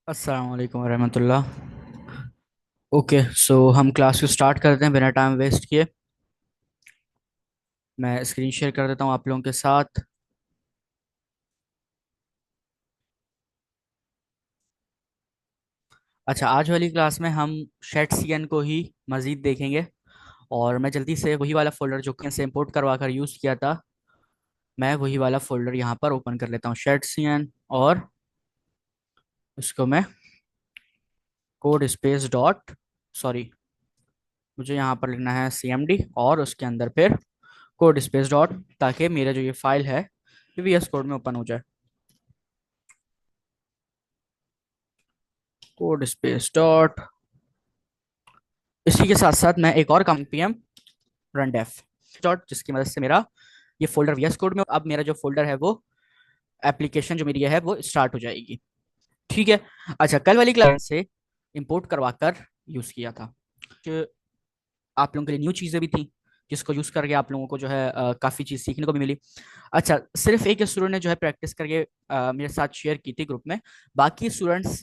अस्सलाम वालेकुम रहमतुल्लाह। ओके, सो हम क्लास को स्टार्ट करते हैं बिना टाइम वेस्ट किए। मैं स्क्रीन शेयर कर देता हूँ आप लोगों के साथ। अच्छा, आज वाली क्लास में हम शेट सीएन को ही मज़ीद देखेंगे। और मैं जल्दी से वही वाला फोल्डर जो कि से इंपोर्ट करवा कर यूज़ किया था, मैं वही वाला फोल्डर यहाँ पर ओपन कर लेता हूँ, शेट सीएन। और उसको मैं कोड स्पेस डॉट, सॉरी, मुझे यहाँ पर लिखना है CMD और उसके अंदर फिर कोड स्पेस डॉट, ताकि मेरा जो ये फाइल है ये VS कोड में ओपन हो जाए। कोड स्पेस डॉट, इसी के साथ साथ मैं एक और काम pm रन डेफ डॉट, जिसकी मदद से मेरा ये फोल्डर VS कोड में, अब मेरा जो फोल्डर है वो एप्लीकेशन जो मेरी है वो स्टार्ट हो जाएगी। ठीक है। अच्छा, कल वाली क्लास से इंपोर्ट करवा कर यूज़ किया था, कि आप लोगों के लिए न्यू चीज़ें भी थी, जिसको यूज़ करके आप लोगों को जो है काफ़ी चीज़ सीखने को भी मिली। अच्छा, सिर्फ एक स्टूडेंट ने जो है प्रैक्टिस करके मेरे साथ शेयर की थी ग्रुप में। बाकी स्टूडेंट्स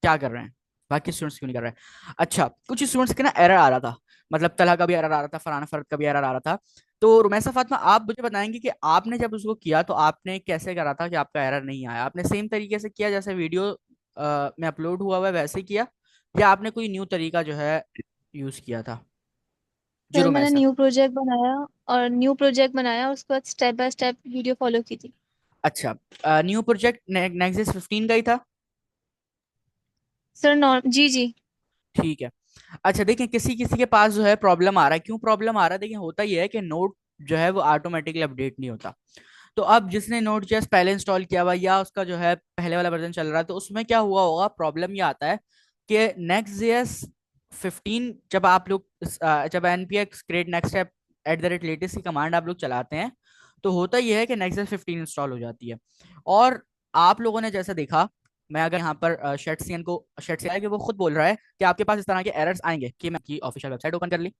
क्या कर रहे हैं? बाकी स्टूडेंट्स क्यों नहीं कर रहे हैं? अच्छा, कुछ स्टूडेंट्स के ना एरर आ रहा था, मतलब तलहा का भी एरर आ रहा था, फरहाना फरद का भी एरर आ रहा था। तो रुमैसा फातिमा, आप मुझे बताएंगे कि आपने जब उसको किया तो आपने कैसे करा था कि आपका एरर नहीं आया? आपने सेम तरीके से किया जैसे वीडियो में अपलोड हुआ हुआ है वैसे ही किया, या आपने कोई न्यू तरीका जो है यूज़ किया था? जी सर मैंने रुमैसा। न्यू प्रोजेक्ट बनाया उसके बाद step by step video follow की थी। अच्छा, न्यू प्रोजेक्ट नेक्सस 15 का ही था? सर नॉर जी जी। ठीक है। अच्छा, देखिए, किसी किसी के पास जो है प्रॉब्लम आ रहा है। क्यों प्रॉब्लम आ रहा है? देखिए, होता ही है कि नोट जो है वो ऑटोमेटिकली अपडेट नहीं होता। तो अब जिसने नोट जेएस पहले इंस्टॉल किया हुआ, या उसका जो है पहले वाला वर्जन चल रहा है, तो उसमें क्या हुआ होगा, प्रॉब्लम ये आता है कि नेक्स्ट जेएस 15, जब आप लोग जब npx create next step @latest की कमांड आप लोग चलाते हैं, तो होता यह है कि नेक्स्ट जेएस 15 इंस्टॉल हो जाती है। और आप लोगों ने जैसा देखा, मैं अगर यहाँ पर शेटसियन को शेट से, वो खुद बोल रहा है कि आपके पास इस तरह के एरर्स आएंगे, कि मैं की ऑफिशियल वेबसाइट ओपन कर ली।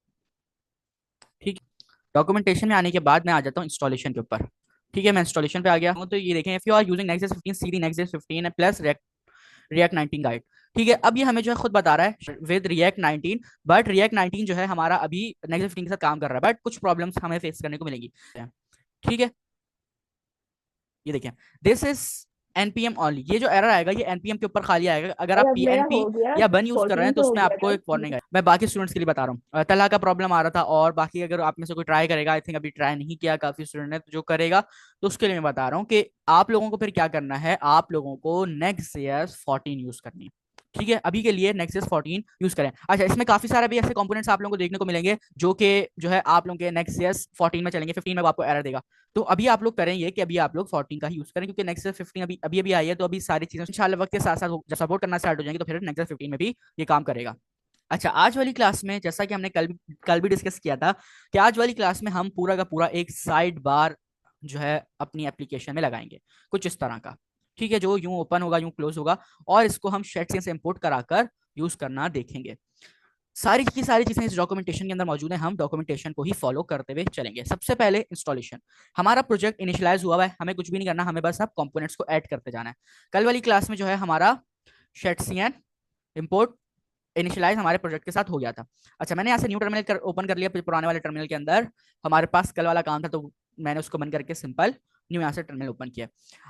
ठीक है। डॉक्यूमेंटेशन में आने के बाद मैं आ जाता हूँ इंस्टॉलेशन के ऊपर। ठीक है, मैं इंस्टॉलेशन पे आ गया हूँ। तो ये देखें, if you are using Next 15 CD Next 15 plus React 19 guide. ठीक है, अब ये हमें जो है खुद बता रहा है विद रिएक्ट 19, बट रिएक्ट 19 जो है हमारा अभी नेक्स्ट 15 के साथ काम कर रहा है, बट कुछ प्रॉब्लम्स हमें फेस करने को मिलेंगी। ठीक है, ये देखें, दिस इज एनपीएम ओनली। ये जो एरर आएगा ये एनपीएम के ऊपर खाली आएगा। अगर और आप अब मेरा पीएनपी हो गया या बन यूज कर रहे हैं 14 तो तो हो उसमें गया आपको था। एक वार्निंग आएगी। मैं बाकी स्टूडेंट्स के लिए बता रहा हूँ। तलहा का प्रॉब्लम आ रहा था, और बाकी अगर आप में से कोई ट्राई करेगा, आई थिंक अभी ट्राई नहीं किया काफी स्टूडेंट ने, तो जो करेगा तो उसके लिए मैं बता रहा हूँ कि आप लोगों को फिर क्या करना है। आप लोगों को नेक्स्ट जेएस 14 यूज करनी है। ठीक है, अभी के लिए नेक्स्ट 14 यूज करें। अच्छा, इसमें काफी सारे भी ऐसे कंपोनेंट्स आप लोगों को देखने को मिलेंगे जो कि जो है आप लोगों के नेक्स्ट 14 में चलेंगे। 15 में वो आपको एरर देगा। तो अभी आप लोग करें ये कि अभी आप लोग 14 का ही यूज करें, क्योंकि नेक्स्ट 15 अभी अभी अभी आई है, तो अभी सारी चीजें इंशाल्लाह वक्त के साथ साथ जब सपोर्ट करना स्टार्ट हो जाएंगे तो फिर नेक्स्ट 15 में भी ये काम करेगा। अच्छा, आज वाली क्लास में जैसा कि हमने कल भी डिस्कस किया था, कि आज वाली क्लास में हम पूरा का पूरा एक साइड बार जो है अपनी एप्लीकेशन में लगाएंगे, कुछ इस तरह का। ठीक है, जो यूं ओपन होगा, यूं क्लोज होगा, और इसको हम शेट से इंपोर्ट कराकर यूज करना देखेंगे। सारी की सारी चीजें इस डॉक्यूमेंटेशन के अंदर मौजूद है। हम डॉक्यूमेंटेशन को ही फॉलो करते हुए चलेंगे। सबसे पहले इंस्टॉलेशन। हमारा प्रोजेक्ट इनिशियलाइज हुआ है, हमें कुछ भी नहीं करना, हमें बस अब कंपोनेंट्स को ऐड करते जाना है। कल वाली क्लास में जो है हमारा शेटसियन इंपोर्ट इनिशियलाइज हमारे प्रोजेक्ट के साथ हो गया था। अच्छा, मैंने यहाँ से न्यू टर्मिनल ओपन कर लिया। पुराने वाले टर्मिनल के अंदर हमारे पास कल वाला काम था, तो मैंने उसको बंद करके सिंपल न्यू यहाँ से टर्मिनल ओपन किया।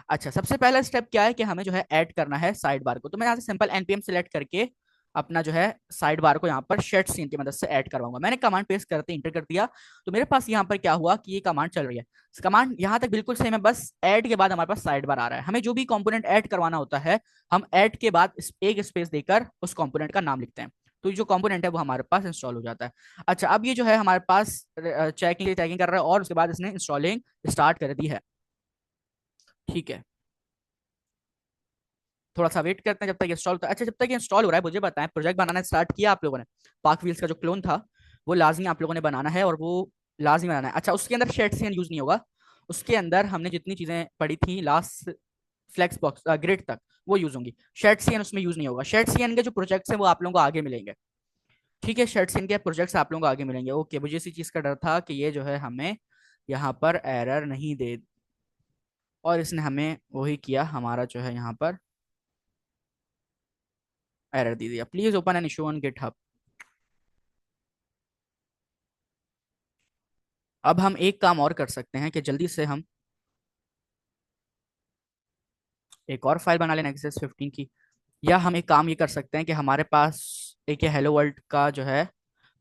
अच्छा, सबसे पहला स्टेप क्या है कि हमें जो है ऐड करना है साइड बार को। तो मैं यहाँ से सिंपल एनपीएम सेलेक्ट करके अपना जो है साइड बार को यहाँ पर शेट सीन की मदद से ऐड करवाऊंगा। मैंने कमांड पेस्ट करते इंटर कर दिया, तो मेरे पास यहाँ पर क्या हुआ कि ये कमांड चल रही है। कमांड यहाँ तक बिल्कुल सेम है, बस ऐड के बाद हमारे पास साइड बार आ रहा है। हमें जो भी कंपोनेंट ऐड करवाना होता है, हम ऐड के बाद एक स्पेस देकर उस कंपोनेंट का नाम लिखते हैं, तो जो कंपोनेंट है वो हमारे पास इंस्टॉल हो जाता है। अच्छा, अब ये जो है हमारे पास चेकिंग कर रहा है, और उसके बाद इसने इंस्टॉलिंग स्टार्ट कर दी है। ठीक है, थोड़ा सा वेट करते हैं जब तक इंस्टॉल होता है। अच्छा, जब तक ये इंस्टॉल हो रहा है, मुझे बताएं, प्रोजेक्ट बनाना स्टार्ट किया आप लोगों ने? पार्क व्हील्स का जो क्लोन था वो लाजमी आप लोगों ने बनाना है, और वो लाजमी बनाना है। अच्छा, उसके अंदर शेड सीन यूज नहीं होगा। उसके अंदर हमने जितनी चीजें पढ़ी थी लास्ट फ्लेक्स बॉक्स ग्रिड तक, वो यूज होंगी। शेड सीएन उसमें यूज नहीं होगा। शेड सीएन के जो प्रोजेक्ट्स हैं वो आप लोगों को आगे मिलेंगे। ठीक है, शेड सीएन के प्रोजेक्ट्स आप लोगों को आगे मिलेंगे। ओके, मुझे इसी चीज का डर था कि ये जो है हमें यहाँ पर एरर नहीं दे, और इसने हमें वही किया, हमारा जो है यहाँ पर एरर दे दिया, please open an issue on GitHub. अब हम एक काम और कर सकते हैं कि जल्दी से हम एक और फाइल बना लें नेक्सस 15 की। या हम एक काम ये कर सकते हैं कि हमारे पास एक हेलो वर्ल्ड का जो है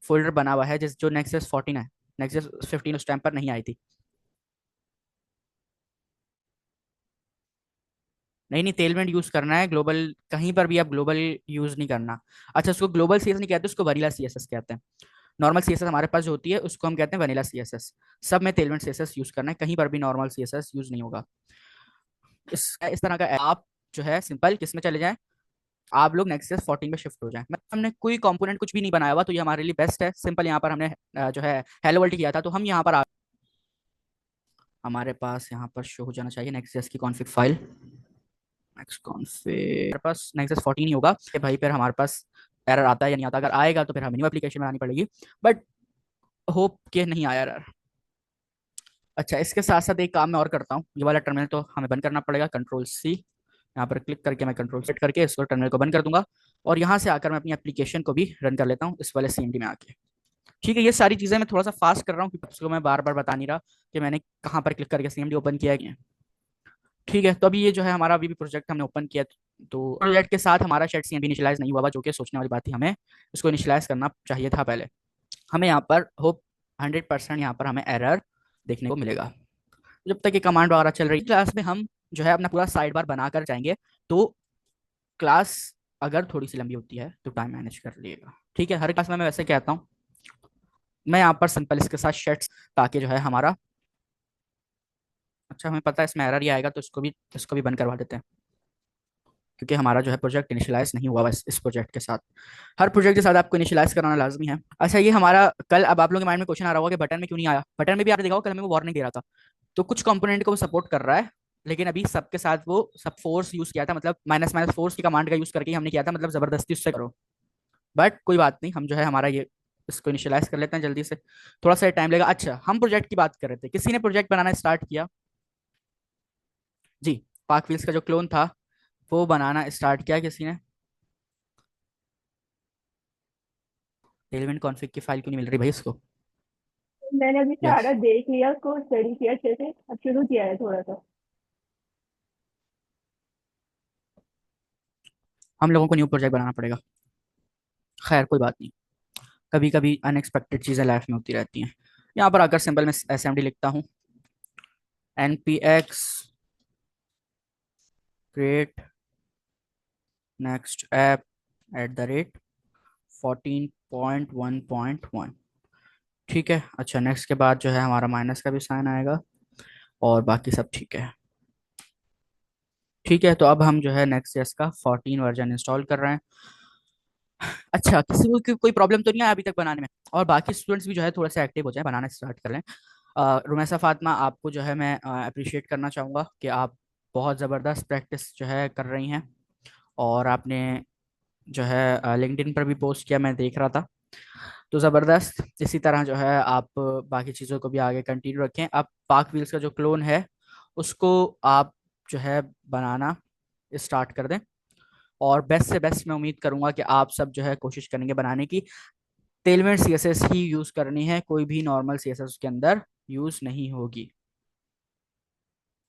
फोल्डर बना हुआ है, जिस जो नेक्सस 14 है। नेक्सस 15 उस टाइम पर नहीं आई थी। नहीं नहीं, टेलमेंट यूज करना है ग्लोबल, कहीं पर भी आप ग्लोबल यूज नहीं करना। अच्छा, उसको ग्लोबल सीएस नहीं कहते, उसको वनीला सीएसएस कहते हैं। नॉर्मल सीएसएस हमारे पास जो होती है उसको हम कहते हैं वनीला सीएसएस। सब में टेलमेंट सीएसएस यूज करना है, कहीं पर भी नॉर्मल सीएसएस यूज नहीं होगा। इस तरह का आप जो है सिंपल किस में चले जाएं, आप लोग नेक्सस 14 में शिफ्ट हो जाएं। मतलब हमने कोई कंपोनेंट कुछ भी नहीं बनाया हुआ, तो ये हमारे लिए बेस्ट है। सिंपल यहाँ पर हमने जो है हेलो वर्ल्ड किया था, तो हम यहाँ पर हमारे पास यहाँ पर शो हो जाना चाहिए नेक्सस की कॉन्फ़िग फाइल। नेक्स्ट कॉन्फ़िग हमारे पास नेक्सस 14 ही होगा कि भाई, फिर हमारे पास एरर आता है या नहीं आता। अगर आएगा तो फिर हमें न्यू एप्लीकेशन बनानी पड़ेगी, बट होप के नहीं आया एरर। अच्छा, इसके साथ साथ एक काम मैं और करता हूँ। ये वाला टर्मिनल तो हमें बंद करना पड़ेगा, कंट्रोल सी। यहाँ पर क्लिक करके मैं कंट्रोल सेट करके इसको टर्मिनल को बंद कर दूंगा। और यहाँ से आकर मैं अपनी एप्लीकेशन को भी रन कर लेता हूँ इस वाले सीएमडी में आके। ठीक है, ये सारी चीज़ें मैं थोड़ा सा फास्ट कर रहा हूँ, क्योंकि उसको मैं बार बार बता नहीं रहा कि मैंने कहाँ पर क्लिक करके सीएमडी ओपन किया है। ठीक है, तो अभी ये जो है हमारा अभी भी प्रोजेक्ट हमने ओपन किया। तो प्रोजेक्ट के साथ हमारा शायद सीएमडी इनिशियलाइज नहीं हुआ, जो कि सोचने वाली बात थी। हमें इसको इनिशियलाइज करना चाहिए था पहले। हमें यहाँ पर होप 100% यहाँ पर हमें एरर देखने को मिलेगा। जब तक ये कमांड वगैरह चल रही है, क्लास में हम जो है अपना पूरा साइड बार बनाकर जाएंगे। तो क्लास अगर थोड़ी सी लंबी होती है तो टाइम मैनेज कर लिएगा। ठीक है, हर क्लास में मैं वैसे कहता हूँ। मैं यहाँ पर सिंपल इसके साथ शेड्स, ताकि जो है हमारा, अच्छा हमें पता है इसमें एरर ही आएगा, तो इसको भी बंद करवा देते हैं, क्योंकि हमारा जो है प्रोजेक्ट इनिशियलाइज नहीं हुआ बस इस प्रोजेक्ट के साथ। हर प्रोजेक्ट के साथ आपको इनिशियलाइज कराना लाजमी है। अच्छा, ये हमारा कल, अब आप लोगों के माइंड में क्वेश्चन आ रहा होगा कि बटन में क्यों नहीं आया। बटन में भी आपने देखा होगा, कल हमें वो वार्निंग दे रहा था। तो कुछ कंपोनेंट को वो सपोर्ट कर रहा है, लेकिन अभी सबके साथ वो सब फोर्स यूज किया था, मतलब माइनस माइनस फोर्स की कमांड का यूज करके ही हमने किया था, मतलब जबरदस्ती उससे करो। बट कोई बात नहीं, हम जो है हमारा ये इसको इनिशियलाइज कर लेते हैं जल्दी से। थोड़ा सा टाइम लगेगा। अच्छा, हम प्रोजेक्ट की बात कर रहे थे, किसी ने प्रोजेक्ट बनाना स्टार्ट किया? जी, पार्क व्हील्स का जो क्लोन था वो बनाना स्टार्ट किया किसी ने? टेलमेंट कॉन्फ़िग की फाइल क्यों नहीं मिल रही भाई इसको? मैंने अभी यस, सारा देख लिया, उसको स्टडी किया अच्छे से, अब शुरू किया है थोड़ा सा। हम लोगों को न्यू प्रोजेक्ट बनाना पड़ेगा। खैर कोई बात नहीं, कभी कभी अनएक्सपेक्टेड चीज़ें लाइफ में होती रहती हैं। यहाँ पर आकर सिंपल में एसएमडी लिखता हूँ, npx create next app @14.1.1। ठीक है, अच्छा नेक्स्ट के बाद जो है हमारा माइनस का भी साइन आएगा, और बाकी सब ठीक है। ठीक है, तो अब हम जो है नेक्स्ट जेएस का 14 वर्जन इंस्टॉल कर रहे हैं। अच्छा, किसी को कोई प्रॉब्लम तो नहीं है अभी तक बनाने में? और बाकी स्टूडेंट्स भी जो है थोड़ा सा एक्टिव हो जाए, बनाना स्टार्ट कर लें। रुमैसा फातिमा, आपको जो है मैं अप्रिशिएट करना चाहूँगा कि आप बहुत ज़बरदस्त प्रैक्टिस जो है कर रही हैं। और आपने जो है लिंक्डइन पर भी पोस्ट किया, मैं देख रहा था। तो ज़बरदस्त, इसी तरह जो है आप बाकी चीज़ों को भी आगे कंटिन्यू रखें। अब पार्क व्हील्स का जो क्लोन है उसको आप जो है बनाना स्टार्ट कर दें। और बेस्ट से बेस्ट मैं उम्मीद करूंगा कि आप सब जो है कोशिश करेंगे बनाने की। टेलमेंट सीएसएस ही यूज़ करनी है, कोई भी नॉर्मल सीएसएस के अंदर यूज़ नहीं होगी।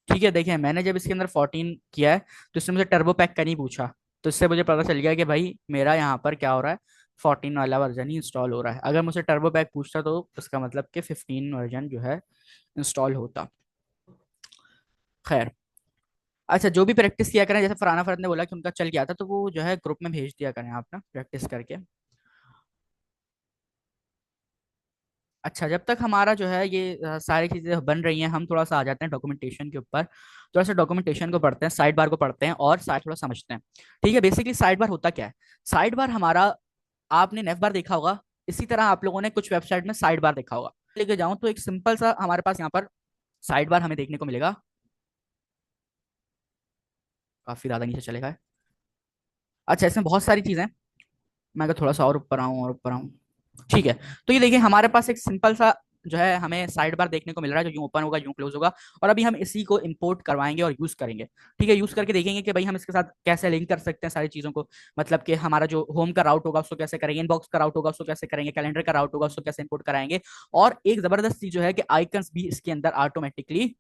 ठीक है, देखिए मैंने जब इसके अंदर 14 किया है, तो इसने मुझे टर्बो पैक का नहीं पूछा। तो इससे मुझे पता चल गया कि भाई मेरा यहाँ पर क्या हो रहा है, 14 वाला वर्जन ही इंस्टॉल हो रहा है। अगर मुझे टर्बो पैक पूछता तो उसका मतलब कि 15 वर्जन जो है इंस्टॉल होता। खैर, अच्छा जो भी प्रैक्टिस किया करें, जैसे फरहाना फरहत ने बोला कि उनका चल गया था, तो वो जो है ग्रुप में भेज दिया करें आप ना प्रैक्टिस करके। अच्छा, जब तक हमारा जो है ये सारी चीज़ें बन रही हैं, हम थोड़ा सा आ जाते हैं डॉक्यूमेंटेशन के ऊपर। थोड़ा सा डॉक्यूमेंटेशन को पढ़ते हैं, साइड बार को पढ़ते हैं, और साइड थोड़ा समझते हैं। ठीक है, बेसिकली साइड बार होता क्या है? साइड बार हमारा, आपने नेफ बार देखा होगा, इसी तरह आप लोगों ने कुछ वेबसाइट में साइड बार देखा होगा। लेके जाऊं तो एक सिंपल सा हमारे पास यहाँ पर साइड बार हमें देखने को मिलेगा। काफी ज्यादा नीचे चलेगा है। अच्छा, इसमें बहुत सारी चीजें हैं। मैं अगर थोड़ा सा और ऊपर आऊँ और ऊपर आऊँ, ठीक है। तो ये देखिए हमारे पास एक सिंपल सा जो है हमें साइड बार देखने को मिल रहा है, जो यूं ओपन होगा यूं क्लोज होगा, और अभी हम इसी को इंपोर्ट करवाएंगे और यूज करेंगे। ठीक है, यूज करके देखेंगे कि भाई हम इसके साथ कैसे लिंक कर सकते हैं सारी चीजों को। मतलब कि हमारा जो होम का राउट होगा उसको कैसे करेंगे, इनबॉक्स का राउट होगा उसको कैसे करेंगे, कैलेंडर का राउट होगा उसको कैसे इंपोर्ट कराएंगे। और एक जबरदस्त चीज जो है कि आइकन्स भी इसके अंदर ऑटोमेटिकली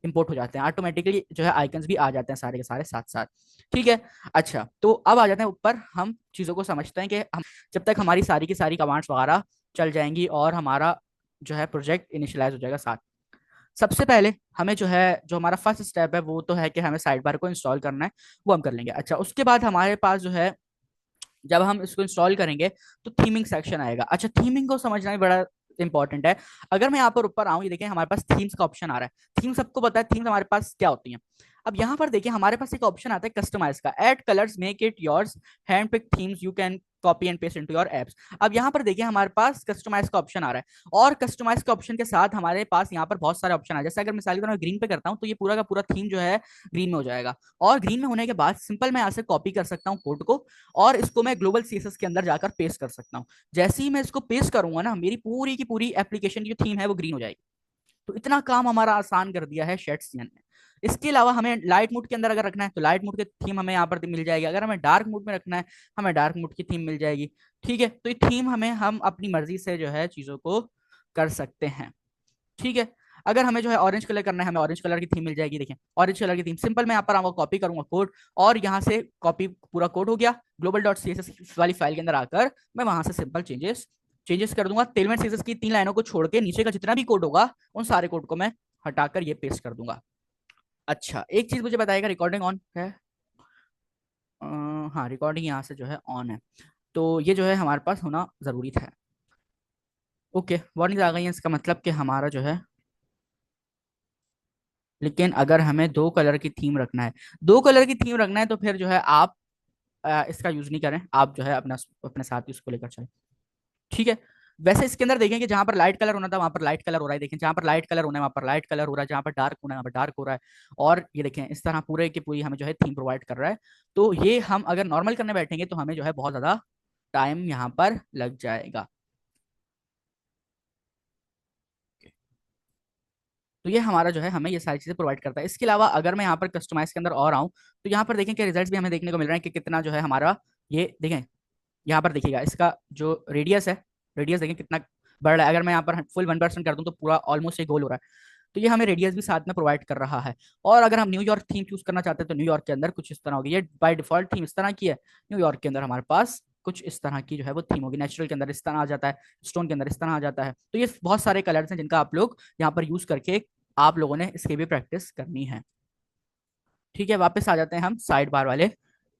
इंपोर्ट हो जाते हैं, ऑटोमेटिकली जो है आइकन्स भी आ जाते हैं सारे के सारे साथ साथ। ठीक है, अच्छा तो अब आ जाते हैं ऊपर, हम चीजों को समझते हैं कि हम जब तक हमारी सारी की सारी कमांड्स वगैरह चल जाएंगी और हमारा जो है प्रोजेक्ट इनिशियलाइज हो जाएगा साथ। सबसे पहले हमें जो है, जो हमारा फर्स्ट स्टेप है वो तो है कि हमें साइड बार को इंस्टॉल करना है, वो हम कर लेंगे। अच्छा, उसके बाद हमारे पास जो है, जब हम इसको इंस्टॉल करेंगे तो थीमिंग सेक्शन आएगा। अच्छा, थीमिंग को समझना भी बड़ा इंपॉर्टेंट है। अगर मैं यहाँ पर ऊपर आऊँ, ये देखें हमारे पास थीम्स का ऑप्शन आ रहा है। थीम सबको पता है थीम्स हमारे पास क्या होती हैं। अब यहाँ पर देखिए हमारे पास एक ऑप्शन आता है कस्टमाइज का, add colours make it yours, hand pick themes you can copy and paste into your apps. अब यहाँ पर देखिए हमारे पास कस्टमाइज का ऑप्शन आ रहा है, और कस्टमाइज के ऑप्शन के साथ हमारे पास यहाँ पर बहुत सारे ऑप्शन आ, जैसे अगर मिसाल की तरह ग्रीन पे करता हूँ तो ये पूरा का पूरा थीम जो है ग्रीन में हो जाएगा। और ग्रीन में होने के बाद सिंपल मैं यहाँ से कॉपी कर सकता हूँ कोड को, और इसको मैं ग्लोबल सीएसएस के अंदर जाकर पेस्ट कर सकता हूँ। जैसे ही मैं इसको पेस्ट करूंगा ना, मेरी पूरी की पूरी एप्लीकेशन की जो थीम है वो ग्रीन हो जाएगी। तो इतना काम हमारा आसान कर दिया है शेड्ससियन ने। इसके अलावा हमें लाइट मोड के अंदर अगर रखना है तो लाइट मोड की थीम हमें यहाँ पर मिल जाएगी, अगर हमें डार्क मोड में रखना है हमें डार्क मोड की थीम मिल जाएगी। ठीक है, तो ये थीम हमें हम अपनी मर्जी से जो है चीजों को कर सकते हैं। ठीक है, अगर हमें जो है ऑरेंज कलर करना है हमें ऑरेंज कलर की थीम मिल जाएगी। देखिए ऑरेंज कलर की थीम सिंपल, मैं यहाँ पर आऊंगा कॉपी करूंगा कोड, और यहाँ से कॉपी पूरा कोड हो गया, global dot C S S वाली फाइल के अंदर आकर मैं वहां से सिंपल चेंजेस चेंजेस कर दूंगा। टेलमेंट सी एस एस की 3 लाइनों को छोड़ के नीचे का जितना भी कोड होगा उन सारे कोड को मैं हटाकर ये पेस्ट कर दूंगा। अच्छा, एक चीज मुझे बताएगा, रिकॉर्डिंग ऑन है? हाँ, रिकॉर्डिंग यहाँ से जो है ऑन है, तो ये जो है हमारे पास होना जरूरी था। ओके, वार्निंग आ गई है, इसका मतलब कि हमारा जो है, लेकिन अगर हमें 2 कलर की थीम रखना है, 2 कलर की थीम रखना है तो फिर जो है आप इसका यूज नहीं करें, आप जो है अपना अपने साथ ही उसको लेकर चलें। ठीक है, वैसे इसके अंदर देखें कि जहां पर लाइट कलर होना था वहां पर लाइट कलर हो रहा है, देखें जहां पर लाइट कलर होना है वहां पर लाइट कलर हो रहा है, जहां पर डार्क होना है वहां पर डार्क हो रहा है। और ये देखें इस तरह पूरे की पूरी हमें जो है थीम प्रोवाइड कर रहा है। तो ये हम अगर नॉर्मल करने बैठेंगे तो हमें जो है बहुत ज्यादा टाइम यहाँ पर लग जाएगा। तो ये हमारा जो है हमें ये सारी चीजें प्रोवाइड करता है। इसके अलावा अगर मैं यहाँ पर कस्टमाइज के अंदर और आऊँ तो यहाँ पर देखें कि रिजल्ट्स भी हमें देखने को मिल रहे हैं कि कितना जो है हमारा, ये देखें यहाँ पर देखिएगा इसका जो रेडियस है, रेडियस देखें कितना बढ़ रहा है। अगर मैं यहाँ पर फुल 1% कर दूँ तो पूरा ऑलमोस्ट एक गोल हो रहा है। तो ये हमें रेडियस भी साथ में प्रोवाइड कर रहा है। और अगर हम न्यूयॉर्क थीम चूज करना चाहते हैं तो न्यूयॉर्क के अंदर कुछ इस तरह होगी, ये बाय डिफॉल्ट थीम इस तरह की है। न्यूयॉर्क के अंदर हमारे पास कुछ इस तरह की जो है वो थीम होगी, नेचुरल के अंदर इस तरह आ जाता है, स्टोन के अंदर इस तरह आ जाता है। तो ये बहुत सारे कलर्स हैं जिनका आप लोग यहाँ पर यूज करके आप लोगों ने इसकी भी प्रैक्टिस करनी है। ठीक है, वापस आ जाते हैं हम साइड बार वाले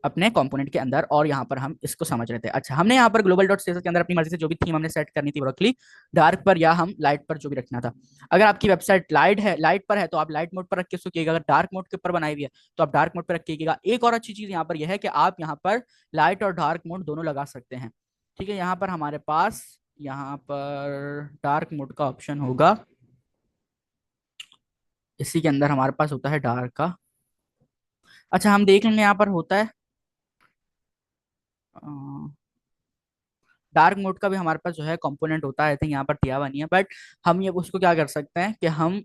अपने कंपोनेंट के अंदर, और यहाँ पर हम इसको समझ रहे थे। अच्छा, हमने यहाँ पर ग्लोबल डॉट सीएसएस के अंदर अपनी मर्जी से जो भी थीम हमने सेट करनी थी वो रख ली, डार्क पर या हम लाइट पर जो भी रखना था। अगर आपकी वेबसाइट लाइट पर है तो आप लाइट मोड पर रख के उसको कीजिएगा, अगर डार्क मोड के ऊपर बनाई हुई है तो आप डार्क मोड पर रख कीजिएगा। एक और अच्छी चीज यहाँ पर यह है कि आप यहाँ पर लाइट और डार्क मोड दोनों लगा सकते हैं। ठीक है, यहाँ पर हमारे पास यहाँ पर डार्क मोड का ऑप्शन होगा, इसी के अंदर हमारे पास होता है डार्क का। अच्छा, हम देख लेंगे यहाँ पर होता है डार्क मोड का भी हमारे पास जो है कंपोनेंट होता है, आई थिंक यहाँ पर दिया हुआ नहीं है, बट हम ये उसको क्या कर सकते हैं कि हम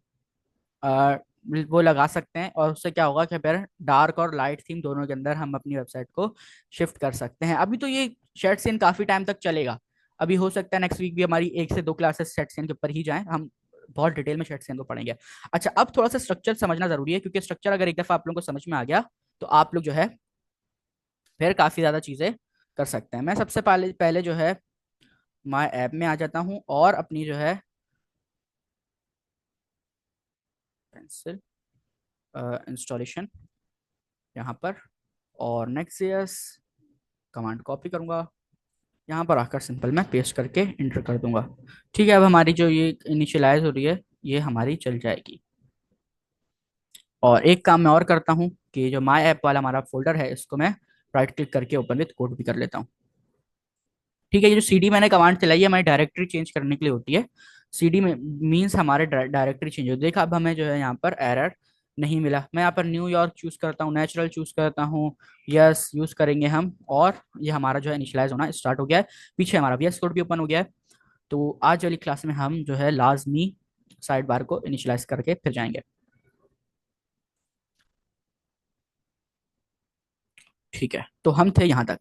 अ, वो लगा सकते हैं, और उससे क्या होगा कि फिर डार्क और लाइट थीम दोनों के अंदर हम अपनी वेबसाइट को शिफ्ट कर सकते हैं। अभी तो ये शेड सीन काफी टाइम तक चलेगा, अभी हो सकता है नेक्स्ट वीक भी हमारी 1 से 2 क्लासेस शेड सीन के ऊपर ही जाएं, हम बहुत डिटेल में शेड सीन को पढ़ेंगे। अच्छा, अब थोड़ा सा स्ट्रक्चर समझना जरूरी है, क्योंकि स्ट्रक्चर अगर एक दफा आप लोगों को समझ में आ गया तो आप लोग जो है फिर काफी ज्यादा चीजें कर सकते हैं। मैं सबसे पहले पहले जो है माय ऐप में आ जाता हूँ और अपनी जो है पेंसिल इंस्टॉलेशन यहाँ पर, और नेक्स्ट जेएस कमांड कॉपी करूँगा, यहाँ पर आकर सिंपल मैं पेस्ट करके इंटर कर दूंगा। ठीक है, अब हमारी जो ये इनिशियलाइज हो रही है ये हमारी चल जाएगी। और एक काम मैं और करता हूँ कि जो माय ऐप वाला हमारा फोल्डर है इसको मैं राइट क्लिक करके ओपन विथ कोड भी कर लेता हूँ। ठीक है, ये जो सीडी मैंने कमांड चलाई है हमारी डायरेक्टरी चेंज करने के लिए होती है। सीडी में मीन्स हमारे डायरेक्टरी चेंज हो, देखा अब हमें जो है यहाँ पर एरर नहीं मिला। मैं यहाँ पर न्यूयॉर्क चूज करता हूँ, नेचुरल चूज करता हूँ, यस यूज करेंगे हम, और ये हमारा जो है इनिशियलाइज होना स्टार्ट हो गया है। पीछे हमारा वीएस कोड भी ओपन हो गया है। तो आज वाली क्लास में हम जो है लाजमी साइड बार को इनिशियलाइज करके फिर जाएंगे। ठीक है, तो हम थे यहाँ तक।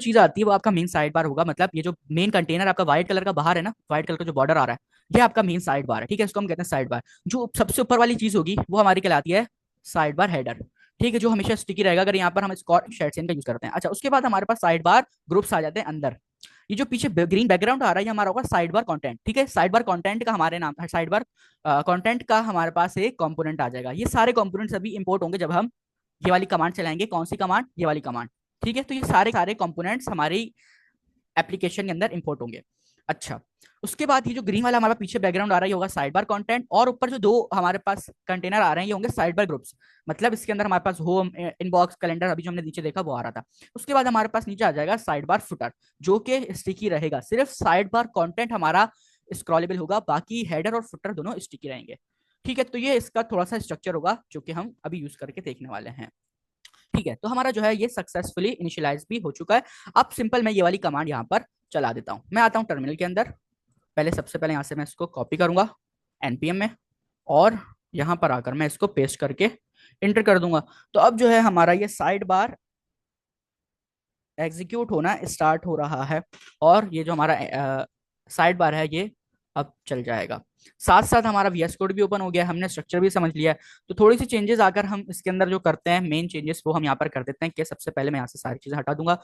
चीज आती है वो आपका मेन साइड बार होगा, मतलब ये जो मेन कंटेनर आपका व्हाइट कलर का बाहर है ना, व्हाइट कलर का जो बॉर्डर आ रहा है, ये आपका मेन साइड बार है। ठीक है, इसको हम कहते हैं साइड बार। जो सबसे ऊपर वाली चीज होगी वो हमारी कहलाती है साइड बार हेडर। ठीक है, जो हमेशा स्टिकी रहेगा अगर यहाँ पर हम स्कॉट शेडसेन का यूज करते हैं। अच्छा, उसके बाद हमारे पास साइड बार ग्रुप्स आ जाते हैं अंदर। ये जो पीछे ग्रीन बैकग्राउंड आ रहा है ये हमारा होगा साइड बार कंटेंट। ठीक है, साइड बार कंटेंट का हमारे नाम साइड बार कंटेंट का हमारे पास एक कंपोनेंट आ जाएगा। ये सारे कंपोनेंट्स अभी इंपोर्ट होंगे जब हम ये वाली कमांड चलाएंगे। कौन सी कमांड? ये वाली कमांड। ठीक है, तो ये सारे सारे कंपोनेंट्स हमारी एप्लीकेशन के अंदर इंपोर्ट होंगे। अच्छा, उसके बाद ये जो ग्रीन वाला हमारा पीछे बैकग्राउंड आ रहा है ये होगा साइड बार कंटेंट, और ऊपर जो दो हमारे पास कंटेनर आ रहे हैं ये होंगे साइड बार ग्रुप्स। मतलब इसके अंदर हमारे पास होम, इनबॉक्स, कैलेंडर, अभी जो हमने नीचे देखा वो आ रहा था। उसके बाद हमारे पास नीचे आ जाएगा साइड बार फुटर, जो कि स्टिकी रहेगा। सिर्फ साइड बार कंटेंट हमारा स्क्रॉलेबल होगा, बाकी हेडर और फुटर दोनों स्टिकी रहेंगे। ठीक है, तो ये इसका थोड़ा सा स्ट्रक्चर होगा जो कि हम अभी यूज करके देखने वाले हैं। ठीक है, तो हमारा जो है ये सक्सेसफुली इनिशियलाइज भी हो चुका है। अब सिंपल मैं ये वाली कमांड यहाँ पर चला देता हूँ। मैं आता हूँ टर्मिनल के अंदर। पहले सबसे पहले यहाँ से मैं इसको कॉपी करूंगा npm में, और यहाँ पर आकर मैं इसको पेस्ट करके इंटर कर दूंगा। तो अब जो है हमारा ये साइड बार एग्जीक्यूट होना स्टार्ट हो रहा है, और ये जो हमारा साइड बार है ये अब चल जाएगा। साथ साथ हमारा VS कोड भी ओपन हो गया, हमने स्ट्रक्चर भी समझ लिया है। तो थोड़ी सी चेंजेस आकर हम इसके अंदर जो करते हैं मेन चेंजेस वो हम यहाँ पर कर देते हैं कि सबसे पहले मैं यहाँ से सारी चीजें हटा दूंगा,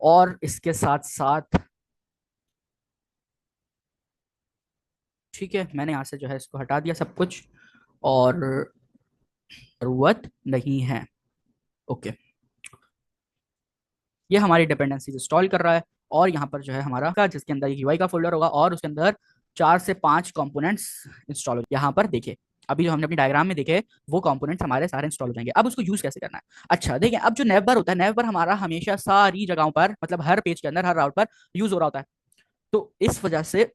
और इसके साथ साथ ठीक है मैंने यहाँ से जो है इसको हटा दिया सब कुछ, और जरूरत नहीं है। ओके, ये हमारी डिपेंडेंसीज इंस्टॉल कर रहा है, और यहाँ पर जो है हमारा जिसके अंदर एक यूआई का फोल्डर होगा और उसके अंदर 4 से 5 कंपोनेंट्स इंस्टॉल हो। यहाँ पर देखिए अभी जो हमने अपनी डायग्राम में देखे वो कंपोनेंट्स हमारे सारे इंस्टॉल हो जाएंगे। अब उसको यूज कैसे करना है? अच्छा देखिए, अब जो नेवबर होता है, नेवबर हमारा हमेशा सारी जगहों पर, मतलब हर पेज के अंदर, हर राउट पर यूज हो रहा होता है। तो इस वजह से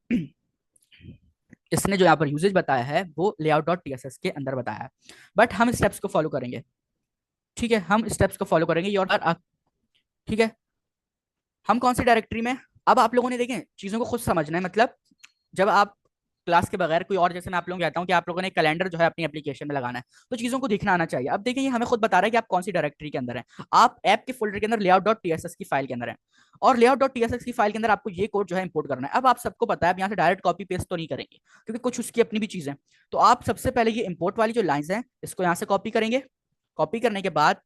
इसने जो यहाँ पर यूजेज बताया है वो लेआउट डॉट टीएसएस के अंदर बताया है, बट हम स्टेप्स को फॉलो करेंगे। ठीक है, हम स्टेप्स को फॉलो करेंगे। और ठीक है, हम कौन सी डायरेक्टरी में, अब आप लोगों ने देखें चीजों को खुद समझना है। मतलब जब आप क्लास के बगैर कोई और, जैसे मैं आप लोगों को कहता हूँ कि आप लोगों ने कैलेंडर जो है अपनी एप्लीकेशन में लगाना है, तो चीजों को देखना आना चाहिए। अब देखिए ये हमें खुद बता रहा है कि आप कौन सी डायरेक्टरी के अंदर है। आप ऐप के फोल्डर के अंदर लेआउट डॉट टीएसएस की फाइल के अंदर है, और लेआउट डॉट टीएसएस की फाइल के अंदर आपको ये कोड जो है इंपोर्ट करना है। अब आप सबको पता है, आप यहाँ से डायरेक्ट कॉपी पेस्ट तो नहीं करेंगे क्योंकि कुछ उसकी अपनी भी चीजें। तो आप सबसे पहले ये इंपोर्ट वाली जो लाइन्स हैं इसको यहाँ से कॉपी करेंगे। कॉपी करने के बाद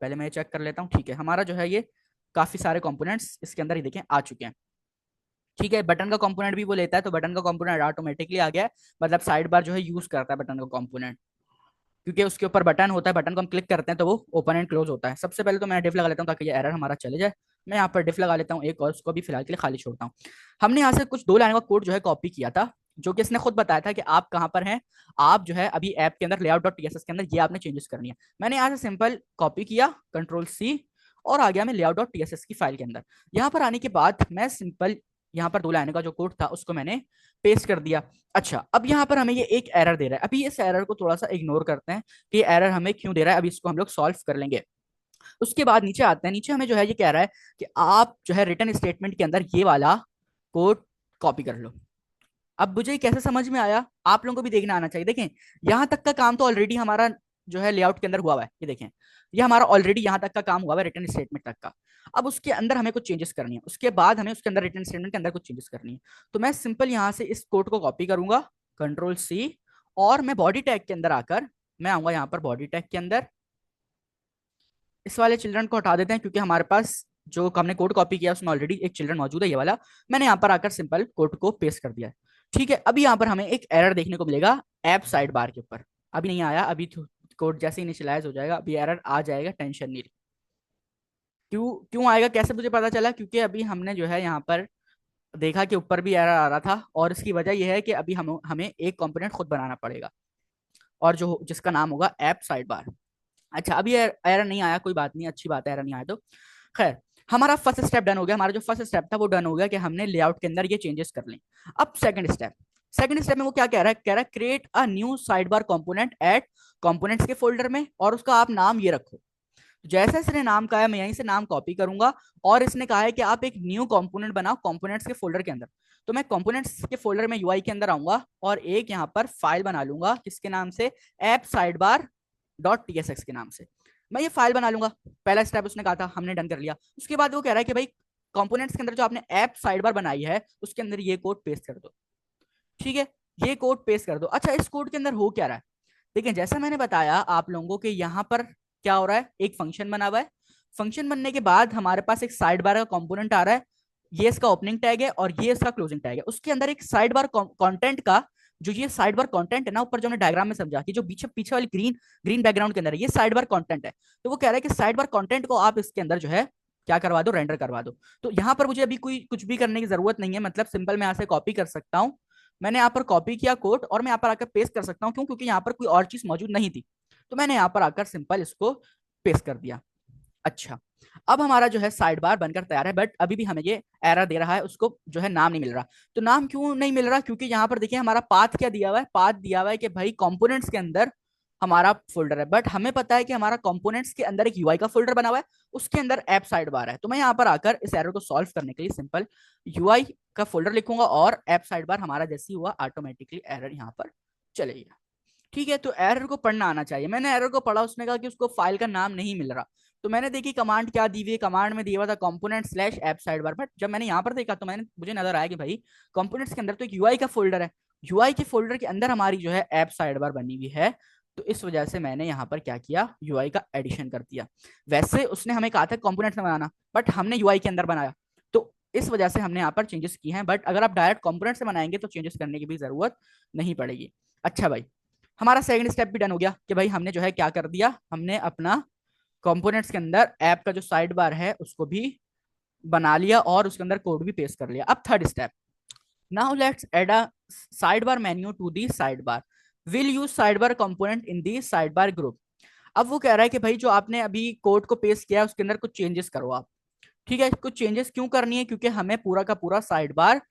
पहले मैं चेक कर लेता हूँ। ठीक है, हमारा जो है ये काफी सारे कंपोनेंट्स इसके अंदर ही देखें आ चुके हैं। ठीक है, बटन का कंपोनेंट भी वो लेता है, तो बटन का कंपोनेंट ऑटोमेटिकली आ गया है। मतलब साइड बार जो है यूज करता है बटन का कंपोनेंट, क्योंकि उसके ऊपर बटन होता है, बटन को हम क्लिक करते हैं तो वो ओपन एंड क्लोज होता है। सबसे पहले तो मैं डिफ लगा लेता हूँ ताकि ये एरर हमारा चले जाए। मैं यहाँ पर डिफ लगा लेता हूँ एक, और उसको भी फिलहाल के लिए खाली छोड़ता हूँ। हमने यहाँ से कुछ 2 लाइन का कोड जो है कॉपी किया था, जो कि इसने खुद बताया था कि आप कहाँ पर हैं। आप जो है अभी ऐप के अंदर लेआउट डॉट टीएसएस के अंदर ये आपने चेंजेस करनी है। मैंने यहाँ से सिंपल कॉपी किया, Ctrl+C, और आ गया मैं लेआउट डॉट टीएसएस की फाइल के अंदर। यहाँ पर आने के बाद मैं सिंपल यहाँ पर 2 लाइनों का जो कोड था उसको मैंने पेस्ट कर दिया। अच्छा, अब यहाँ पर हमें ये एक एरर दे रहा है। अभी इस एरर को थोड़ा सा इग्नोर करते हैं कि एरर हमें क्यों दे रहा है, अभी इसको हम लोग सॉल्व कर लेंगे। उसके बाद नीचे आते हैं। नीचे हमें जो है ये कह रहा है कि आप जो है रिटर्न स्टेटमेंट के अंदर ये वाला कोड कॉपी कर लो। अब मुझे कैसे समझ में आया, आप लोगों को भी देखना आना चाहिए। देखें यहां तक का काम तो ऑलरेडी हमारा जो है लेआउट के अंदर हुआ हुआ है। ये देखें, ये हमारा ऑलरेडी यहां तक का काम हुआ है रिटर्न स्टेटमेंट तक का। अब उसके अंदर हमें कुछ चेंजेस करनी है, उसके बाद हमें उसके अंदर रिटर्न स्टेटमेंट के अंदर कुछ चेंजेस करनी है। तो मैं सिंपल यहां से इस कोड को कॉपी करूंगा, Ctrl+C, और मैं बॉडी टैग के अंदर आकर मैं आऊंगा यहाँ पर बॉडी टैग के अंदर। इस वाले चिल्ड्रन को हटा देते हैं क्योंकि हमारे पास जो हमने कोड कॉपी किया उसमें ऑलरेडी एक चिल्ड्रन मौजूद है, ये वाला। मैंने यहाँ पर आकर सिंपल कोड को पेस्ट कर दिया है। ठीक है, अभी यहाँ पर हमें एक एरर देखने को मिलेगा ऐप साइड बार के ऊपर। अभी नहीं आया, अभी कोड जैसे इनिशियलाइज हो जाएगा अभी एरर आ जाएगा, टेंशन नहीं। क्यों क्यों आएगा, कैसे मुझे पता चला? क्योंकि अभी हमने जो है यहाँ पर देखा कि ऊपर भी एरर आ रहा था, और इसकी वजह यह है कि अभी हमें एक कंपोनेंट खुद बनाना पड़ेगा, और जो जिसका नाम होगा ऐप साइड बार। अच्छा, अभी एरर नहीं आया, कोई बात नहीं, अच्छी बात है एरर नहीं आया तो। खैर, हमारा फर्स्ट स्टेप डन हो गया। हमारा जो फर्स्ट स्टेप था वो डन हो गया कि हमने लेआउट के अंदर ये चेंजेस कर लें। अब सेकंड स्टेप में वो क्या कह रहा है? कह रहा है create a new side bar component eight components के फोल्डर में, और उसका आप नाम ये रखो। जैसे इसने नाम कहा है मैं यहीं से नाम कॉपी करूंगा, और इसने कहा है कि आप एक न्यू कंपोनेंट बनाओ कंपोनेंट्स के फोल्डर के अंदर। तो मैं कंपोनेंट्स के फोल्डर में यूआई के अंदर आऊंगा और एक यहाँ पर फाइल बना लूंगा किसके नाम से, ऐप साइडबार डॉट टीएसएक्स के नाम से। मैं ये फाइल बना लूंगा। पहला स्टेप उसने कहा था, हमने डन कर लिया। उसके बाद वो कह रहा है कि भाई कंपोनेंट्स के अंदर जो आपने ऐप साइडबार बनाई है उसके अंदर ये कोड पेस्ट कर दो। ठीक है, ये कोड पेस्ट कर दो। अच्छा, इस कोड के अंदर हो क्या रहा है, देखिए जैसा मैंने बताया आप लोगों को, यहाँ पर क्या हो रहा है, एक फंक्शन बना हुआ है। फंक्शन बनने के बाद हमारे पास एक साइड बार का कंपोनेंट आ रहा है, ये इसका ओपनिंग टैग है और ये इसका क्लोजिंग टैग है। उसके अंदर एक साइड बार कंटेंट का, जो ये साइड बार कंटेंट है ना, ऊपर जो हमने डायग्राम में समझा कि जो पीछे पीछे वाली ग्रीन ग्रीन बैकग्राउंड के अंदर है, ये साइड बार कंटेंट है। तो वो कह रहा है कि साइड बार कंटेंट को आप इसके अंदर जो है क्या करवा दो, रेंडर करवा दो। तो यहाँ पर मुझे अभी कोई कुछ भी करने की जरूरत नहीं है, मतलब सिंपल मैं यहाँ से कॉपी कर सकता हूँ। मैंने यहाँ पर कॉपी किया कोड और मैं यहाँ पर आकर पेस्ट कर सकता हूँ, क्यों, क्योंकि यहाँ पर कोई और चीज मौजूद नहीं थी। तो मैंने यहाँ पर आकर सिंपल इसको पेस्ट कर दिया। अच्छा, अब हमारा जो है साइड बार बनकर तैयार है, बट अभी भी हमें ये एरर दे रहा है, उसको जो है नाम नहीं मिल रहा। तो नाम क्यों नहीं मिल रहा, क्योंकि यहाँ पर देखिए हमारा पाथ क्या दिया हुआ है, पाथ दिया हुआ है कि भाई कंपोनेंट्स के अंदर हमारा फोल्डर है, बट हमें पता है कि हमारा कंपोनेंट्स के अंदर एक यूआई का फोल्डर बना हुआ है, उसके अंदर ऐप साइड बार है। तो मैं यहाँ पर आकर इस एरर को सॉल्व करने के लिए सिंपल यूआई का फोल्डर लिखूंगा और ऐप साइड बार हमारा जैसे हुआ ऑटोमेटिकली एरर यहाँ पर चलेगा। ठीक है, तो एरर को पढ़ना आना चाहिए। मैंने एरर को पढ़ा, उसने कहा कि उसको फाइल का नाम नहीं मिल रहा। तो मैंने देखी कमांड क्या दी हुई है, कमांड में दिया हुआ था component slash app side bar, but जब मैंने यहाँ पर देखा तो मुझे नजर आया कि भाई कंपोनेंट्स के अंदर तो एक यूआई का फोल्डर है, यूआई के फोल्डर के अंदर हमारी जो है ऐप साइड बार बनी हुई है। तो इस वजह से मैंने यहाँ पर क्या किया, यूआई का एडिशन कर दिया। वैसे उसने हमें कहा था कंपोनेंट्स में बनाना, बट हमने यूआई के अंदर बनाया, तो इस वजह से हमने यहाँ पर चेंजेस किए हैं। बट अगर आप डायरेक्ट कंपोनेंट से बनाएंगे तो चेंजेस करने की भी जरूरत नहीं पड़ेगी। अच्छा भाई, हमारा सेकंड स्टेप भी डन हो गया कि भाई हमने जो है क्या कर दिया, हमने अपना कंपोनेंट्स के अंदर ऐप का जो साइड बार है उसको भी बना लिया और उसके अंदर कोड भी पेस्ट कर लिया। अब third step, now let's add a side bar menu to the side bar, will use side bar component in the side bar group. अब वो कह रहा है कि भाई जो आपने अभी कोड को पेस्ट किया है उसके अंदर कुछ चेंजेस करो आप। ठीक है, कुछ चेंजेस क्यों करनी है, क्योंकि हमें पूरा का पूरा साइड बार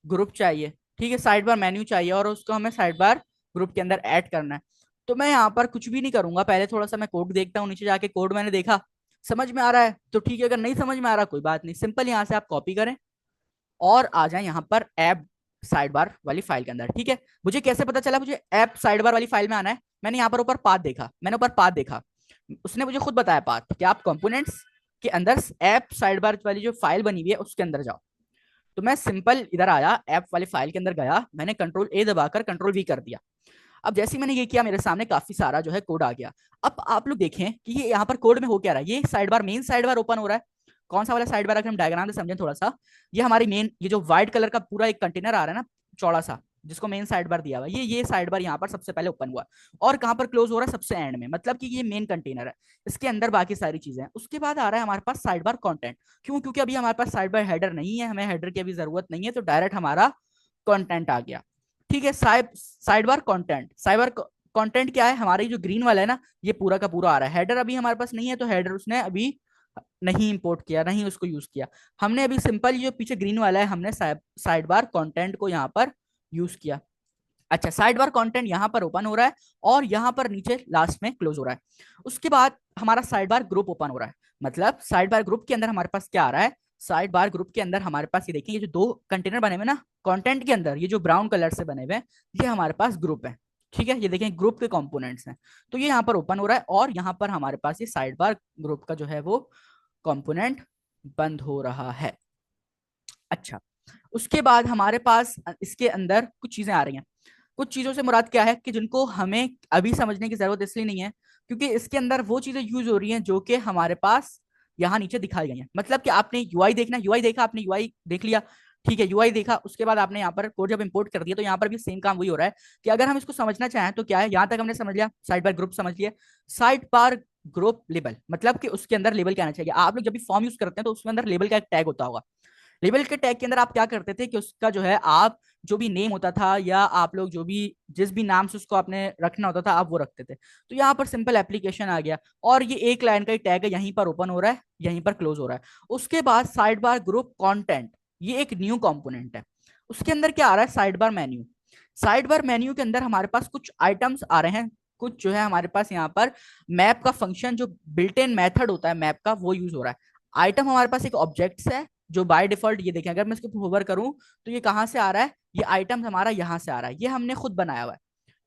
ग्रुप चाहिए। ठीक है, साइड बार मेन्यू चाहिए और उसको हमें साइड बार ग्रुप के अंदर ऐड करना है। तो मैं यहाँ पर कुछ भी नहीं करूंगा, पहले थोड़ा सा मैं कोड देखता हूँ, नीचे जाके कोड मैंने देखा समझ में आ रहा है तो ठीक है, अगर नहीं समझ में आ रहा कोई बात नहीं, सिंपल यहाँ से आप कॉपी करें और आ जाए यहाँ पर ऐप साइड बार वाली फाइल के अंदर। ठीक है, मुझे कैसे पता चला मुझे ऐप साइड बार वाली फाइल में आना है, मैंने यहाँ पर ऊपर पाथ देखा, मैंने ऊपर पाथ देखा, उसने मुझे खुद बताया पाथ कि आप कंपोनेंट्स के अंदर ऐप साइड बार वाली जो फाइल बनी हुई है उसके अंदर जाओ। तो मैं सिंपल इधर आया, ऐप वाली फाइल के अंदर गया, मैंने कंट्रोल ए दबाकर कंट्रोल वी कर दिया। अब जैसे ही मैंने ये किया मेरे सामने काफी सारा जो है कोड आ गया। अब आप लोग देखें कि ये यहाँ पर कोड में हो क्या रहा है, ये side bar main side bar open हो रहा है। कौन सा वाला साइड बार, अगर हम डायग्राम से समझें थोड़ा सा, ये हमारी मेन, ये जो व्हाइट कलर का पूरा एक कंटेनर आ रहा है ना चौड़ा सा, जिसको मेन साइड बार दिया हुआ है, ये साइड बार यहाँ पर सबसे पहले ओपन हुआ और कहाँ पर क्लोज हो रहा है, सबसे एंड में, मतलब कि ये मेन कंटेनर है, इसके अंदर बाकी सारी चीजें हैं। उसके बाद आ रहा है हमारे पास साइड बार कंटेंट, क्यों, क्योंकि अभी हमारे पास साइड बार हेडर नहीं है, हमें हेडर की अभी जरूरत नहीं है, तो डायरेक्ट हमारा कंटेंट आ गया। ठीक है, side bar content, side bar content क्या है, हमारी जो ग्रीन वाला है ना, ये पूरा का पूरा आ रहा है। हेडर अभी हमारे पास नहीं है, तो हेडर उसने अभी नहीं इंपोर्ट किया, नहीं उसको यूज किया। हमने अभी सिंपल जो पीछे ग्रीन वाला है, हमने साइड बार कंटेंट को यहाँ पर यूज किया। अच्छा, साइड बार कंटेंट यहाँ पर ओपन हो रहा है और यहाँ पर नीचे लास्ट में क्लोज हो रहा है। उसके बाद हमारा साइड बार ग्रुप ओपन हो रहा है, मतलब साइड बार ग्रुप के अंदर हमारे पास क्या आ रहा है, साइड बार ग्रुप के अंदर हमारे पास ये देखिए, ये जो दो कंटेनर बने हुए ना कंटेंट के अंदर, ये जो ब्राउन कलर से बने हुए हैं, ये हमारे पास ग्रुप है। ठीक है, ये देखें ग्रुप के कंपोनेंट्स हैं, तो ये यहाँ पर ओपन हो रहा है और यहाँ पर हमारे पास ये साइड बार ग्रुप का जो है वो कंपोनेंट बंद हो रहा है। अच्छा, उसके बाद हमारे पास इसके अंदर कुछ चीजें आ रही हैं। कुछ चीजों से मुराद क्या है कि जिनको हमें अभी समझने की जरूरत इसलिए नहीं है क्योंकि इसके अंदर वो चीजें यूज हो रही हैं जो कि हमारे पास यहाँ नीचे दिखाई गई हैं। मतलब कि आपने यूआई देखना, यूआई देखा, आपने यूआई देख लिया, ठीक है, यूआई देखा, उसके बाद आपने यहाँ पर कोड जब इंपोर्ट कर दिया तो यहाँ पर भी सेम काम वही हो रहा है कि अगर हम इसको समझना चाहें तो क्या है, यहाँ तक हमने समझ लिया, साइड बार ग्रुप समझ लिया, साइड बार ग्रुप लेबल, मतलब कि उसके अंदर लेबल क्या आना चाहिए। आप लोग जब भी फॉर्म यूज करते हैं तो उसके अंदर लेबल का एक टैग होता होगा। लेबल के टैग के अंदर आप क्या करते थे कि उसका जो है आप जो भी नेम होता था या आप लोग जो भी जिस भी नाम से उसको आपने रखना होता था आप वो रखते थे। तो यहाँ पर सिंपल एप्लीकेशन आ गया और ये एक लाइन का ही टैग है, यहीं पर ओपन हो रहा है, यहीं पर क्लोज हो रहा है। उसके बाद साइड बार ग्रुप कंटेंट, ये एक न्यू कंपोनेंट है। उसके अंदर क्या आ रहा है, side bar menu. Side bar menu के अंदर हमारे पास कुछ आइटम्स आ रहे हैं, कुछ जो है हमारे पास यहाँ पर मैप का फंक्शन, जो बिल्ट इन मेथड होता है मैप का, वो यूज हो रहा है। आइटम हमारे पास एक ऑब्जेक्ट्स है जो बाय डिफॉल्ट, ये देखें अगर मैं इसको होवर करूं तो ये कहाँ से आ रहा है, ये आइटम हमारा यहाँ से आ रहा है, ये हमने खुद बनाया हुआ है।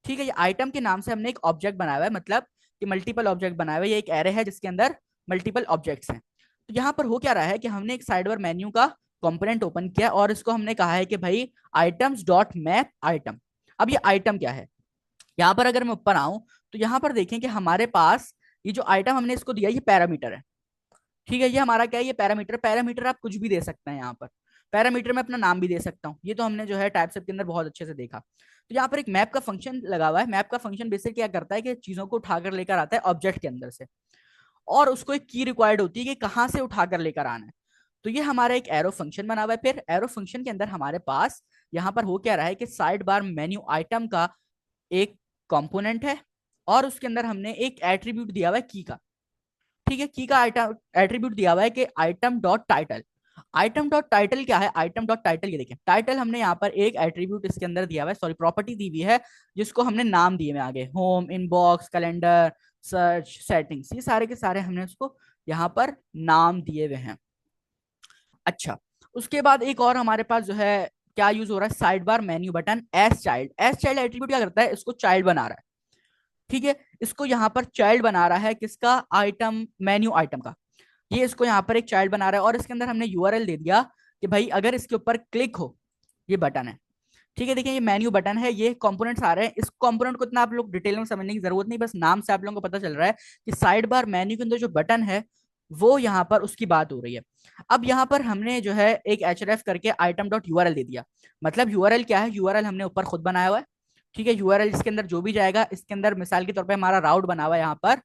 ठीक है, ये आइटम के नाम से हमने एक ऑब्जेक्ट बनाया हुआ है, मतलब कि मल्टीपल ऑब्जेक्ट बनाया हुआ है, ये एक एरे है जिसके अंदर मल्टीपल ऑब्जेक्ट्स हैं। तो यहाँ पर हो क्या रहा है कि हमने एक साइड बार मेन्यू का कंपोनेंट ओपन किया और इसको हमने कहा है कि भाई आइटम्स डॉट मैप आइटम। अब ये आइटम क्या है, यहाँ पर अगर मैं ऊपर आऊं तो यहाँ पर देखें कि हमारे पास ये जो आइटम हमने इसको दिया ये पैरामीटर है। ठीक है, ये हमारा क्या है, ये पैरामीटर। पैरामीटर आप कुछ भी दे सकते हैं यहाँ पर। पैरामीटर में अपना नाम भी दे सकता हूँ, ये तो हमने जो है टाइपसेट के अंदर बहुत अच्छे से देखा। तो यहाँ पर एक मैप का फंक्शन लगा हुआ है। मैप का फंक्शन बेसिकली क्या करता है कि चीजों को उठाकर लेकर आता है ऑब्जेक्ट के अंदर से, और उसको एक की रिक्वायर्ड होती है कि कहाँ से उठाकर लेकर आना है। तो ये हमारा एक एरो फंक्शन बना हुआ है। फिर एरो फंक्शन के अंदर हमारे पास यहाँ पर हो क्या रहा है कि साइड बार मेन्यू आइटम का एक कंपोनेंट है और उसके अंदर हमने एक एट्रीब्यूट दिया हुआ है की का। ठीक है, की का आइटम एट्रीब्यूट दिया हुआ है कि item dot title. Item dot title क्या है, आइटम डॉट टाइटल, ये देखें टाइटल हमने यहाँ पर एक एट्रीब्यूट इसके अंदर दिया हुआ है, सॉरी प्रॉपर्टी दी हुई है, जिसको हमने नाम दिए हुए आगे, home, inbox, calendar, search, settings, ये सारे के सारे हमने उसको यहाँ पर नाम दिए हुए हैं। अच्छा, उसके बाद एक और हमारे पास जो है क्या यूज हो रहा है, side bar menu button S child. S child attribute क्या करता है, इसको चाइल्ड बना रहा है। ठीक है, इसको यहाँ पर चाइल्ड बना रहा है किसका, आइटम, मेन्यू आइटम का। ये इसको यहाँ पर एक चाइल्ड बना रहा है और इसके अंदर हमने यूआरएल दे दिया कि भाई अगर इसके ऊपर क्लिक हो, ये बटन है। ठीक है, देखिए ये मेन्यू बटन है, ये कंपोनेंट्स आ रहे हैं। इस कंपोनेंट को इतना आप लोग डिटेल में समझने की जरूरत नहीं, बस नाम से आप लोगों को पता चल रहा है कि साइड बार मेन्यू के अंदर जो बटन है वो यहाँ पर उसकी बात हो रही है। अब यहाँ पर हमने जो है एक एच करके आइटम डॉट यूआरएल दे दिया। मतलब यूआरएल क्या है, यूआरएल हमने ऊपर खुद बनाया हुआ है। ठीक है, यूआरएल इसके अंदर जो भी जाएगा, इसके अंदर मिसाल के तौर पर हमारा राउट बना हुआ है यहाँ पर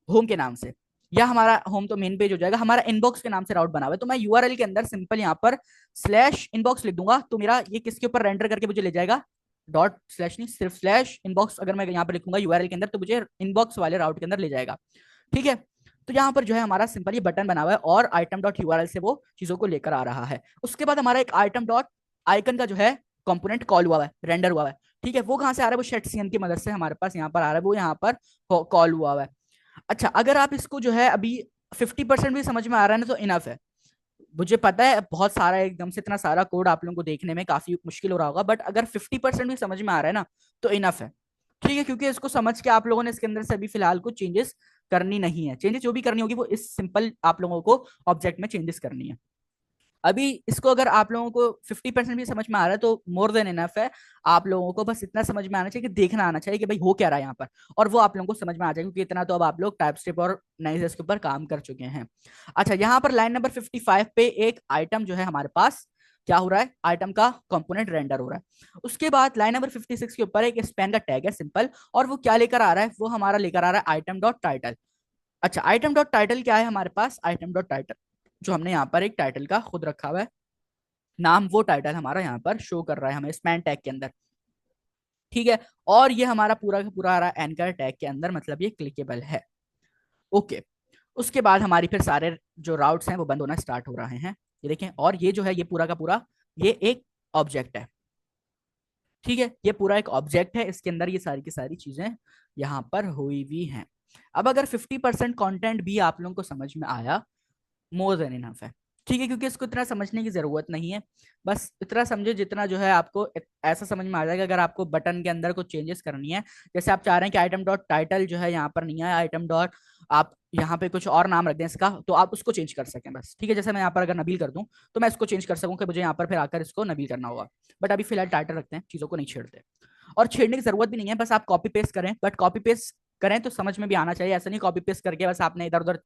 होम के नाम से, या हमारा होम तो मेन पेज हो जाएगा, हमारा इनबॉक्स के नाम से राउट बना हुआ है, तो मैं यूआरएल के अंदर सिंपल यहाँ पर स्लैश इनबॉक्स लिख दूंगा तो मेरा ये किसके ऊपर रेंडर करके मुझे ले जाएगा, डॉट स्लैश नहीं, सिर्फ स्लैश इनबॉक्स अगर मैं यहाँ पर लिखूंगा यूआरएल के अंदर तो मुझे इनबॉक्स वाले राउट के अंदर ले जाएगा। ठीक है, तो यहाँ पर जो है हमारा सिंपल ये बटन बना हुआ है और आइटम डॉट यूआरएल से वो चीजों को लेकर आ रहा है। उसके बाद हमारा एक आइटम डॉट आइकन का जो है कंपोनेंट कॉल हुआ है, रेंडर हुआ है। ठीक है, वो कहाँ से आ रहा है, वो शेटसीएन की मदद से हमारे पास यहाँ पर आ रहा है, वो यहाँ पर कॉल हुआ है। अच्छा, अगर आप इसको जो है अभी 50% भी समझ में आ रहा है ना तो इनफ है। मुझे पता है बहुत सारा, एकदम से इतना सारा कोड आप लोगों को देखने में काफी मुश्किल हो रहा होगा, बट अगर 50% भी समझ में आ रहा है ना तो इनफ है। ठीक है, क्योंकि इसको समझ के आप लोगों ने इसके अंदर से अभी फिलहाल कुछ चेंजेस करनी नहीं है। चेंजेस जो भी करनी होगी वो इस सिंपल आप लोगों को ऑब्जेक्ट में चेंजेस करनी है। अभी इसको अगर आप लोगों को 50% भी समझ में आ रहा है तो मोर देन इनफ है। आप लोगों को बस इतना समझ में आना चाहिए कि देखना आना चाहिए कि भाई हो क्या रहा है यहाँ पर, और वो आप लोगों को समझ में आ जाएगा, क्योंकि इतना तो अब आप लोग टाइप स्टेप और नाइसेस के ऊपर काम कर चुके हैं। अच्छा, यहाँ पर लाइन नंबर 55 पे एक आइटम जो है हमारे पास क्या हो रहा है, आइटम का कंपोनेंट रेंडर हो रहा है। उसके बाद लाइन नंबर 56 के ऊपर एक स्पैन का टैग है सिंपल, और वो क्या लेकर आ रहा है, वो हमारा लेकर आ रहा है आइटम डॉट टाइटल। अच्छा, आइटम डॉट टाइटल क्या है हमारे पास, आइटम डॉट टाइटल जो हमने यहाँ पर एक टाइटल का खुद रखा हुआ है नाम, वो टाइटल हमारा यहाँ पर शो कर रहा है हमें स्पैन टैग के अंदर। ठीक है, और ये हमारा पूरा का पूरा आ रहा है एंकर टैग के अंदर, मतलब ये क्लिकेबल है। ओके, उसके बाद हमारी फिर सारे जो राउट्स हैं वो बंद होना स्टार्ट हो रहे हैं, ये देखें। और ये जो है ये पूरा का पूरा ये एक ऑब्जेक्ट है। ठीक है, ये पूरा एक ऑब्जेक्ट है, इसके अंदर ये सारी की सारी चीजें यहाँ पर हुई हुई हैं। अब अगर 50% कंटेंट भी आप लोगों को समझ में आया, मोर देन इनफ है। ठीक है, क्योंकि इसको इतना समझने की जरूरत नहीं है, बस इतना समझे जितना जो है आपको ऐसा समझ में आ जाएगा। अगर आपको बटन के अंदर कुछ चेंजेस करनी है, जैसे आप चाह रहे हैं कि आइटम डॉट टाइटल जो है यहाँ पर नहीं है, आइटम डॉट आप यहाँ पे कुछ और नाम रख दें इसका, तो आप उसको चेंज कर सकें बस। ठीक है, जैसे मैं यहाँ पर अगर नबील कर दूं तो मैं इसको चेंज कर सकूं कि मुझे यहाँ पर फिर आकर इसको नबील करना होगा, बट अभी फिलहाल टाइटल रखते हैं, चीजों को नहीं छेड़ते। और छेड़ने की जरूरत भी नहीं है, बस आप कॉपी पेस्ट करें, बट कॉपी पेस्ट करें तो समझ में भी आना चाहिए, ऐसा नहीं कॉपी पेस्ट करके बस आपने इधर उधर।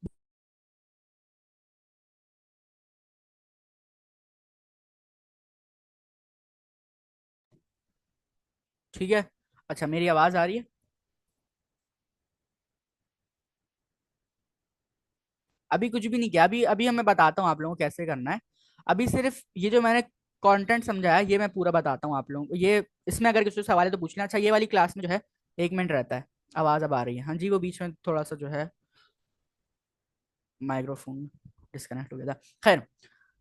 ठीक है, अच्छा मेरी आवाज आ रही है? अभी कुछ भी नहीं किया, अभी अभी मैं बताता हूँ आप लोगों को कैसे करना है। अभी सिर्फ ये जो मैंने कंटेंट समझाया ये मैं पूरा बताता हूँ आप लोगों को। ये इसमें अगर किसी को सवाल है तो पूछ लेना। अच्छा, ये वाली क्लास में जो है 1 मिनट रहता है। आवाज अब आ रही है? हाँ जी, वो बीच में थोड़ा सा जो है माइक्रोफोन डिस्कनेक्ट हो गया था। खैर,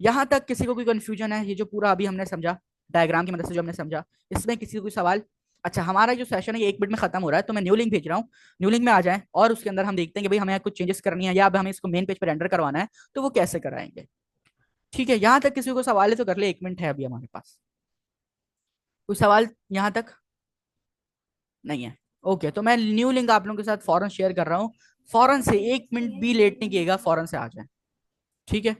यहाँ तक किसी को कोई कंफ्यूजन है, ये जो पूरा अभी हमने समझा डायग्राम की मदद से जो हमने समझा, इसमें किसी को कोई सवाल? अच्छा, हमारा जो सेशन है ये 1 मिनट में खत्म हो रहा है, तो मैं न्यू लिंक भेज रहा हूँ। न्यू लिंक में आ जाएं और उसके अंदर हम देखते हैं कि भाई हमें कुछ चेंजेस करनी है या अब हमें इसको मेन पेज पर एंटर करवाना है, तो वो कैसे कराएंगे। ठीक है, यहाँ तक किसी को सवाल है तो कर ले, 1 मिनट है अभी हमारे पास। कोई सवाल यहाँ तक नहीं है? ओके, तो मैं न्यू लिंक आप लोगों के साथ फौरन शेयर कर रहा हूँ। फौरन से 1 मिनट भी लेट नहीं किएगा, फौरन से आ जाए। ठीक है।